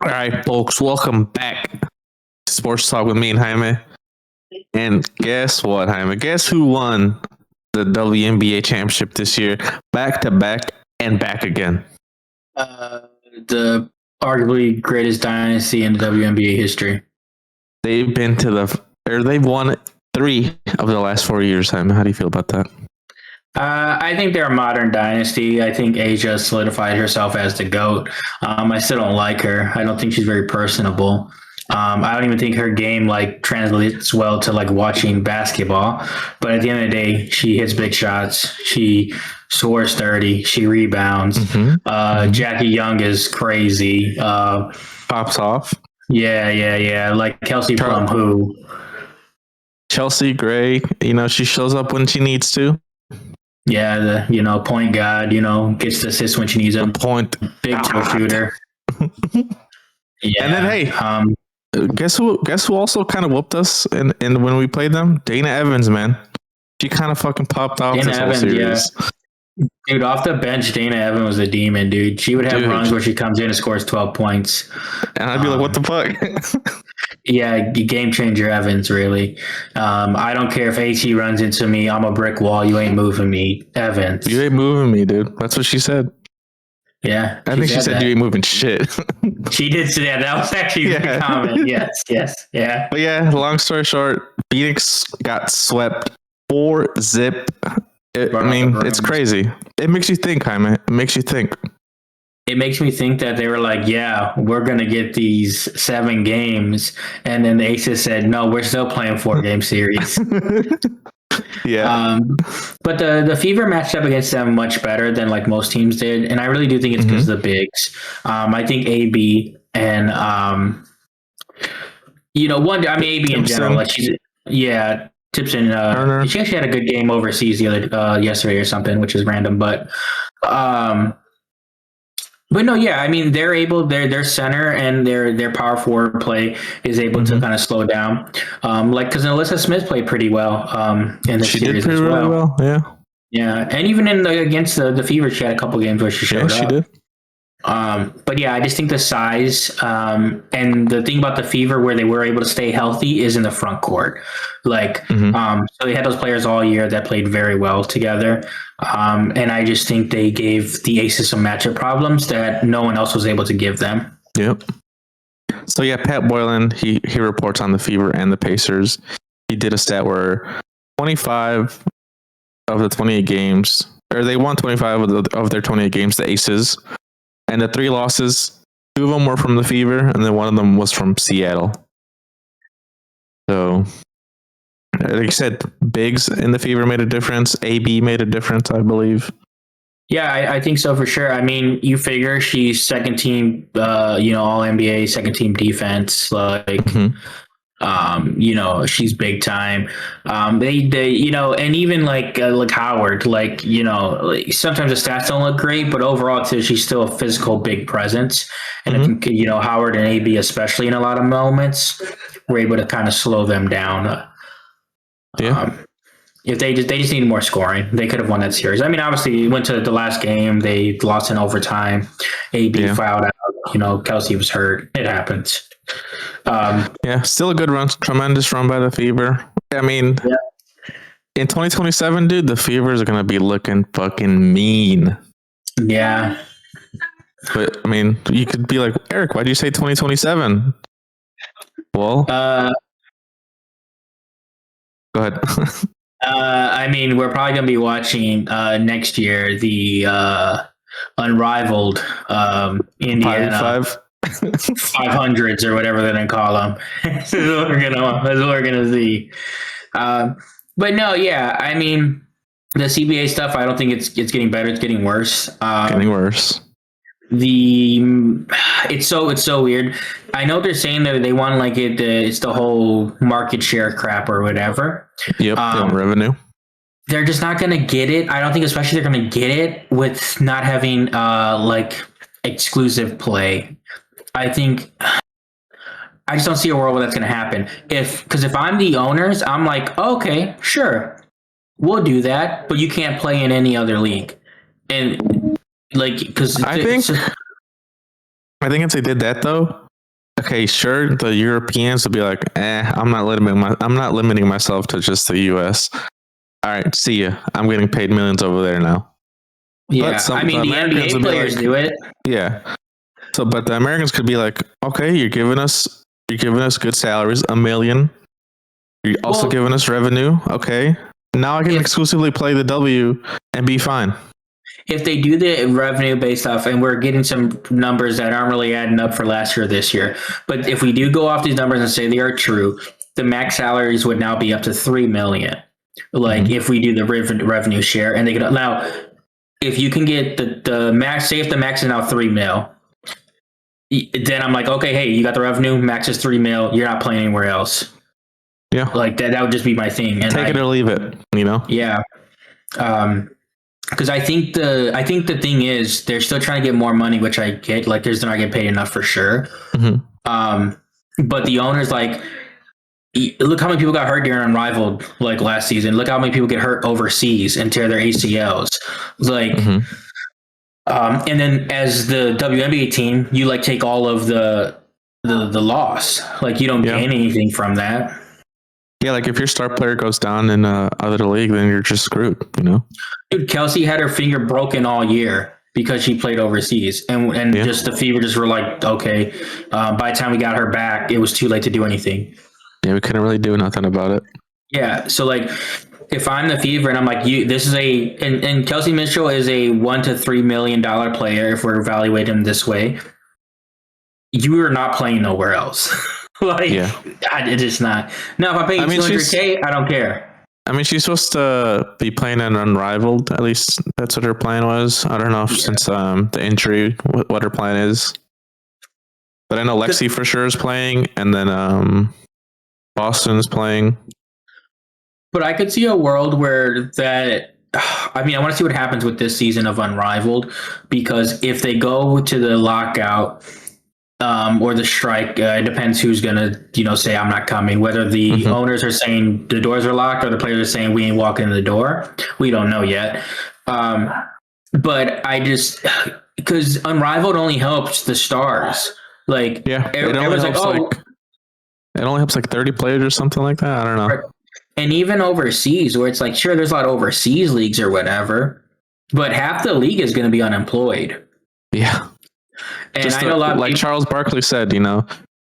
All right, folks, welcome back to Sports Talk with me and Jaime. And guess what, Jaime? Guess who won the WNBA championship this year? Back to back and back again. The arguably greatest dynasty in the WNBA history. They've been to they've won 3 of the last 4 years, Jaime. How do you feel about that? I think they're a modern dynasty. I think Asia solidified herself as the GOAT. I still don't like her. I don't think she's very personable. I don't even think her game translates well to watching basketball. But at the end of the day, she hits big shots. She scores 30. She rebounds. Jackie Young is crazy. Pops off. Yeah. Like Kelsey Plum, who Chelsea Gray. She shows up when she needs to. Yeah, the point guard, gets the assist when she needs a point big time shooter. Yeah. And then guess who also kind of whooped us and when we played them? Dana Evans, man. She kind of fucking popped off this whole series. Yeah. Dude, off the bench, Dana Evans was a demon, dude. She would have runs where she comes in and scores 12 points. And I'd be like, what the fuck? Yeah, game changer Evans, really. I don't care if AT runs into me. I'm a brick wall. You ain't moving me, Evans. You ain't moving me, dude. That's what she said. Yeah. I think she said you ain't moving shit. She did say that. That was actually a good comment. Yes. Yeah. But yeah, long story short, Phoenix got swept 4-0. It's crazy. It makes you think, Jaime. It makes you think. It makes me think that they were like, yeah, we're going to get these 7 games. And then the Aces said, no, we're still playing 4-game series. Yeah. But the Fever matched up against them much better than most teams did. And I really do think it's because of the bigs. I think AB and, AB in general. Tipson. She actually had a good game overseas yesterday or something, which is random. But no, yeah, they're able. Their center and their power forward play is able to kind of slow down. Because Alyssa Smith played pretty well in the series as well. Really well. Yeah, and even against the Fever, she had a couple games where she showed up. She did. But yeah, I just think the size and the thing about the Fever where they were able to stay healthy is in the front court. So they had those players all year that played very well together. And I just think they gave the Aces some matchup problems that no one else was able to give them. Yep. So yeah, Pat Boylan, he reports on the Fever and the Pacers. He did a stat where 25 of the 28 games, or they won 25 of their 28 games, the Aces. And the 3 losses, 2 of them were from the Fever, and then 1 of them was from Seattle. So, like you said, bigs in the Fever made a difference. AB made a difference, I believe. Yeah, I think so for sure. You figure she's second team, all NBA, second team defense. She's big time. They and even like Howard, sometimes the stats don't look great, but overall too, she's still a physical big presence. And I think, Howard and AB, especially in a lot of moments, were able to kind of slow them down. If they just needed more scoring, they could have won that series. Obviously, went to the last game, they lost in overtime. AB fouled out. Kelsey was hurt. It happens. Still a good run, tremendous run by the Fever. In 2027, dude, the Fevers are gonna be looking fucking mean. Yeah. But you could be like, Eric, why do you say 2027? Well, go ahead. We're probably gonna be watching next year the unrivaled Indiana 500s or whatever they're gonna call them. This is what we're gonna see. But no, yeah, the CBA stuff, I don't think it's getting better. It's getting worse. Getting worse. It's so weird. I know they're saying that they want it's the whole market share crap or whatever. Yep, revenue. They're just not gonna get it. I don't think, especially they're gonna get it with not having exclusive play. I think I just don't see a world where that's going to happen. Because if I'm the owners, I'm like, okay, sure, we'll do that, but you can't play in any other league. And because I think if they did that though, okay, sure, the Europeans will be like, I'm not limiting myself to just the US. All right, see ya. I'm getting paid millions over there now. Yeah, I mean, the Americans NBA would be players like, do it. yeah. So, but the Americans could be like, okay, you're giving us good salaries, $1 million. You're also giving us revenue. Okay, now I can exclusively play the W and be fine. If they do the revenue based off, and we're getting some numbers that aren't really adding up for last year or this year, but if we do go off these numbers and say they are true, the max salaries would now be up to $3 million. Like if we do the revenue share, and they could now, if you can get the max, say if the max is now $3 million, then I'm like, okay, hey, you got the revenue, max is $3 million, you're not playing anywhere else. Yeah, like that would just be my thing. And take it or leave it, you know. Yeah. Because I think the thing is they're still trying to get more money, which I get. Like, they're not getting paid enough for sure. But the owners, like, look how many people got hurt during Unrivaled like last season. Look how many people get hurt overseas and tear their ACLs. Like, and then as the WNBA team, you like take all of the loss. Like, you don't gain anything from that. Yeah, like if your star player goes down in other league, then you're just screwed, you know? Dude, Kelsey had her finger broken all year because she played overseas. And just the Fever just were like, okay, by the time we got her back, it was too late to do anything. Yeah, we couldn't really do nothing about it. Yeah, so like if I'm the Fever and I'm like, this is and Kelsey Mitchell is a $1 to $3 million player if we're evaluating him this way, you are not playing nowhere else. It is not. Now, if I pay you $200K, I don't care. I mean, she's supposed to be playing an Unrivaled. At least that's what her plan was. I don't know if since the injury, what her plan is. But I know Lexi for sure is playing, and then Boston's playing. But I could see a world where that. I mean, I want to see what happens with this season of Unrivaled, because if they go to the lockout. Or the strike, it depends who's gonna, say I'm not coming. Whether the owners are saying the doors are locked, or the players are saying we ain't walking in the door. We don't know yet. But I just because Unrivaled only helps the stars. Like, everyone's like, it only helps like 30 players or something like that. I don't know. Right. And even overseas, where it's like, sure, there's a lot of overseas leagues or whatever, but half the league is going to be unemployed. Yeah. And I know a lot of like Charles Barkley said,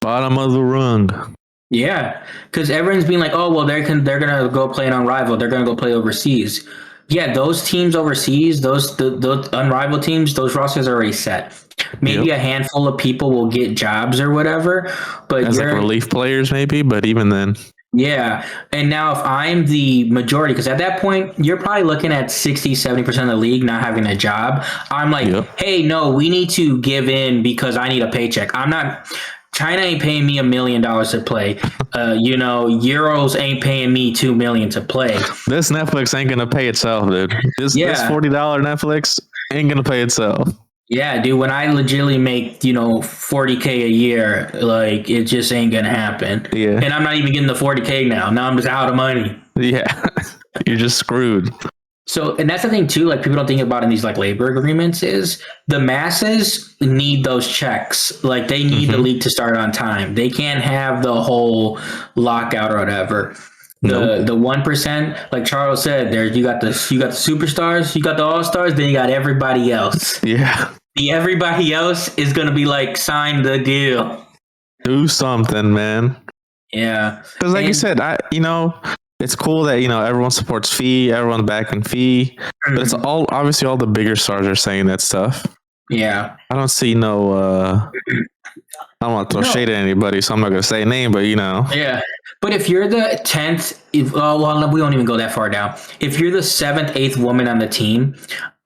bottom of the rung. Yeah, because everyone's being like, oh, well, they're gonna go play an Unrivaled. They're gonna go play overseas. Yeah, those teams overseas, those Unrivaled teams, those rosters are already set. Maybe a handful of people will get jobs or whatever, but as like relief players, maybe. But even then. Yeah. And now if I'm the majority, because at that point, you're probably looking at 60, 70% of the league not having a job. I'm like, hey, no, we need to give in because I need a paycheck. China ain't paying me $1 million to play. Euros ain't paying me $2 million to play. This Netflix ain't going to pay itself, dude. This $40 Netflix ain't going to pay itself. Yeah, dude, when I legitimately make, $40K a year, like, it just ain't going to happen. Yeah. And I'm not even getting the $40K now. Now I'm just out of money. Yeah. You're just screwed. So, and that's the thing too, like, people don't think about in these like labor agreements is the masses need those checks. Like, they need the league to start on time. They can't have the whole lockout or whatever. The 1%, like Charles said, you got the superstars, you got the all-stars, then you got everybody else. Yeah. The everybody else is gonna be like, sign the deal. Do something, man. Yeah. Because like you said, it's cool that everyone supports Fee, everyone's backing Fee, but it's obviously all the bigger stars are saying that stuff. Yeah. I don't see I don't want to throw shade at anybody, so I'm not going to say a name, but Yeah. But if you're the 10th, we don't even go that far down. If you're the 7th, 8th woman on the team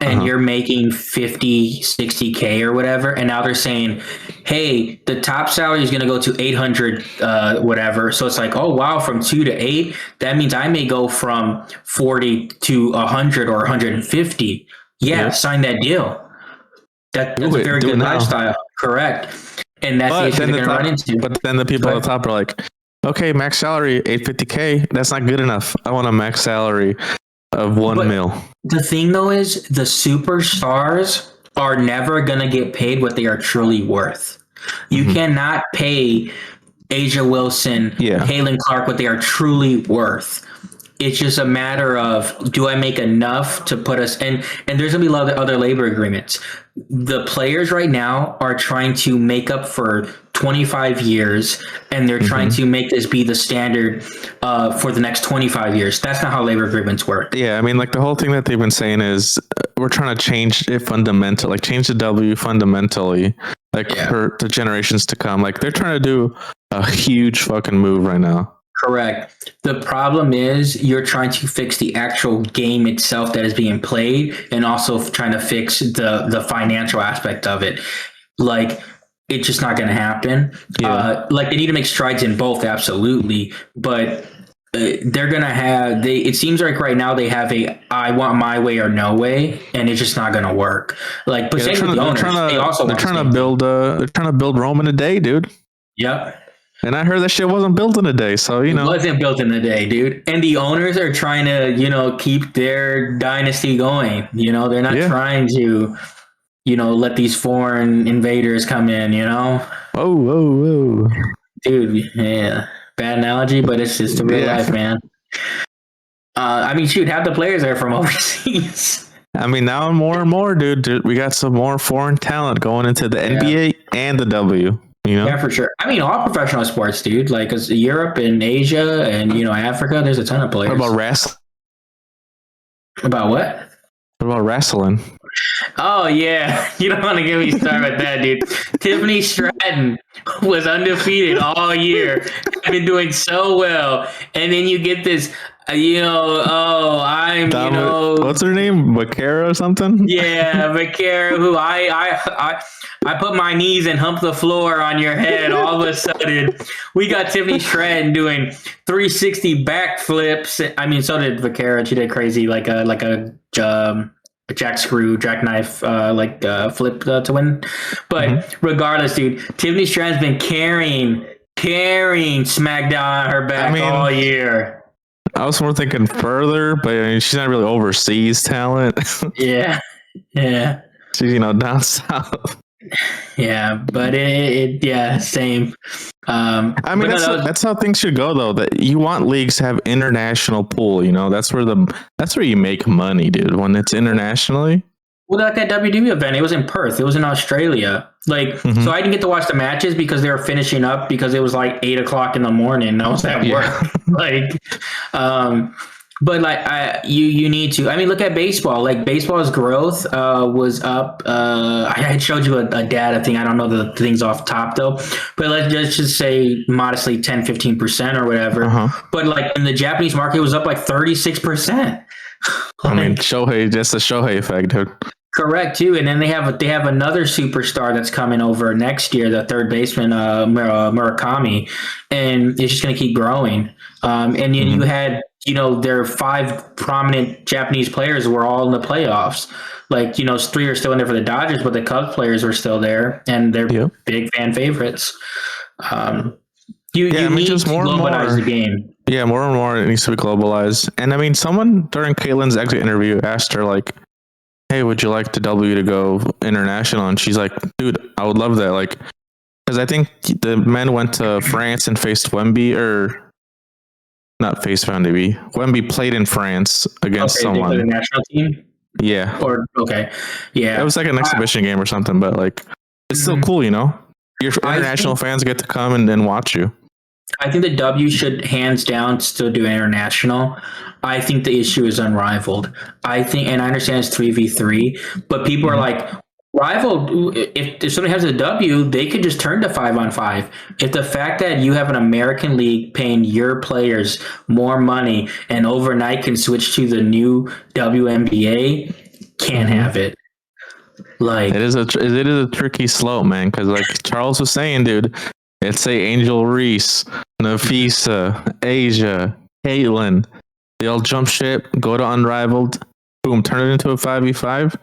and you're making 50, 60K or whatever, and now they're saying, hey, the top salary is going to go to 800, whatever. So it's like, oh, wow, from 2 to 8, that means I may go from 40 to 100 or 150. Yeah. Sign that deal. That's a very good lifestyle. Correct. And that's the issue they're going to run into. But then the people at the top are like, okay, max salary, 850K. That's not good enough. I want a max salary of $1 million. The thing, though, is the superstars are never going to get paid what they are truly worth. You cannot pay Asia Wilson, Caitlin Clark what they are truly worth. It's just a matter of, do I make enough to put us in? And there's going to be a lot of other labor agreements. The players right now are trying to make up for 25 years, and they're trying to make this be the standard for the next 25 years. That's not how labor agreements work. Yeah, I mean, like the whole thing that they've been saying is we're trying to change it fundamentally, like change the W fundamentally, like for the generations to come. Like they're trying to do a huge fucking move right now. Correct. The problem is you're trying to fix the actual game itself that is being played, and also trying to fix the financial aspect of it. Like, it's just not going to happen. Like, they need to make strides in both, absolutely. But they're going to have, it seems like right now they have I want my way or no way, and it's just not going to work. Like, but same with the owners. They're trying to build Rome in a day, dude. Yep. And I heard that shit wasn't built in a day, so It wasn't built in a day, dude. And the owners are trying to, keep their dynasty going. They're not trying to, let these foreign invaders come in. Whoa. Dude, yeah, bad analogy, but it's just the real life, man. I mean, shoot, half the players are from overseas. I mean, now more and more, dude. We got some more foreign talent going into the NBA and the W. Yeah, for sure. I mean, all professional sports, dude. Like, cause Europe and Asia and Africa, there's a ton of players. What about wrestling? About what? What about wrestling? Oh yeah, you don't want to get me started with that, dude. Tiffany Stratton was undefeated all year, been doing so well, and then you get this. What's her name? Vaquera or something? Yeah, Vaquera, who I put my knees and hump the floor on your head. All of a sudden, we got Tiffany Stratton doing 360 backflips. I mean, so did Vaquera. She did crazy, like a jackknife, flip to win. But regardless, dude, Tiffany Stratton's been carrying SmackDown on her back all year. I was more thinking further, but she's not really overseas talent. Yeah. She's down south. Yeah, but same. I mean, that's how things should go, though. That you want leagues to have international pool. That's where you make money, dude. When it's internationally. Well, like that WWE event, it was in Perth. It was in Australia. Like, so I didn't get to watch the matches because they were finishing up because it was like 8:00 in the morning. I was at work. But like you need to. I mean, look at baseball. Like baseball's growth was up. I had showed you a data thing. I don't know the things off top though. But let's just say modestly 10-15% or whatever. But like in the Japanese market, it was up like 36%. I mean, Shohei, just the Shohei effect, dude. Correct too, and then they have another superstar that's coming over next year, the third baseman Murakami, and it's just going to keep growing. And then you had there are 5 prominent Japanese players who were all in the playoffs. Like 3 are still in there for the Dodgers, but the Cubs players were still there, and they're big fan favorites. You need to globalize the game. Yeah, more and more it needs to be globalized. And I mean, someone during Caitlin's exit interview asked her like, hey, would you like the W to go international? And she's like, dude, I would love that. Like, because I think the men went to France and faced Wemby, or not faced Wemby. Wemby played in France against someone. They played the national team? Yeah. Yeah. It was like an exhibition game or something, but like, it's still cool, Your international fans get to come and watch you. I think the W should hands down still do international. I think the issue is unrivaled. I think, and I understand it's 3v3, but people are like, rival, if somebody has a W, they could just turn to 5-on-5. If the fact that you have an American league paying your players more money and overnight can switch to the new WNBA, can't have it. Like, it is a tricky slope, man, because like Charles was saying, dude, it's say Angel Reese, Nafisa, Asia, Caitlin. They all jump ship, go to Unrivaled, boom, turn it into a 5v5.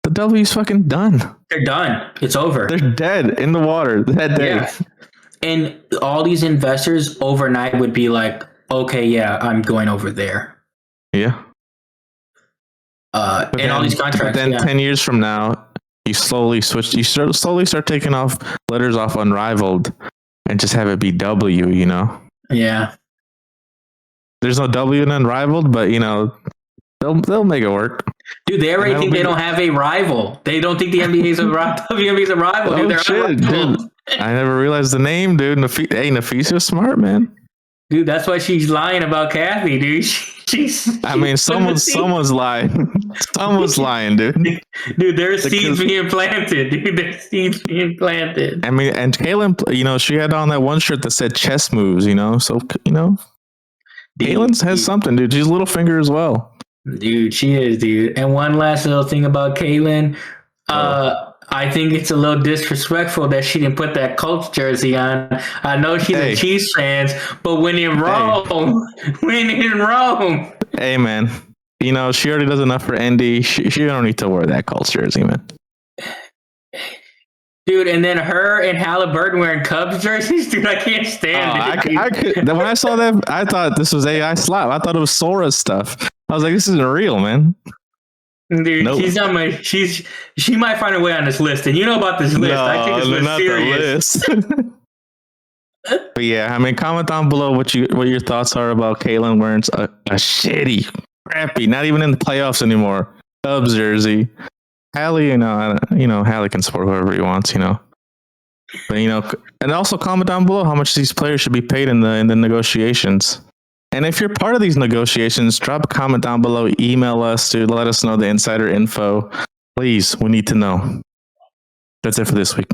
The W's fucking done. They're done. It's over. They're dead in the water that day. Yeah. And all these investors overnight would be like, okay, yeah, I'm going over there. Yeah. And all these contracts. But then 10 years from now, you slowly switch. Slowly start taking off letters off Unrivaled, and just have it be W. You know. Yeah. There's no W in Unrivaled, but they'll make it work. Dude, they already think they don't have a rival. They don't think the NBA's a rival. WNBA's a rival. Dude, Oh they're shit, unrivaled. dude! I never realized the name, dude. Nafisi's smart, man. Dude, that's why she's lying about Kathy, dude. I mean, someone's lying. Someone's lying, dude. Dude, there's seeds being planted. Dude, there's seeds being planted. I mean, and Kaylin, she had on that one shirt that said chess moves, so, Kaylin has something, dude. She's Littlefinger as well. Dude, she is, dude. And one last little thing about Kaylin. I think it's a little disrespectful that she didn't put that Colts jersey on. I know she's a Chiefs fan, but when in Rome, Hey, man. She already does enough for Indy. She don't need to wear that Colts jersey, man. Dude, and then her and Halliburton wearing Cubs jerseys, dude, I can't stand it. When I saw that, I thought this was AI slap. I thought it was Sora's stuff. I was like, this isn't real, man. Dude, nope. She's on my. She might find her way on this list, and you know about this list. No, I take this list serious. The list. But yeah, I mean, comment down below what your thoughts are about Kaylin wearing a shitty, crappy, not even in the playoffs anymore, Cubs jersey. Hallie, Hallie can support whoever he wants, But and also comment down below how much these players should be paid in the negotiations. And if you're part of these negotiations, drop a comment down below, email us to let us know the insider info. Please, we need to know. That's it for this week.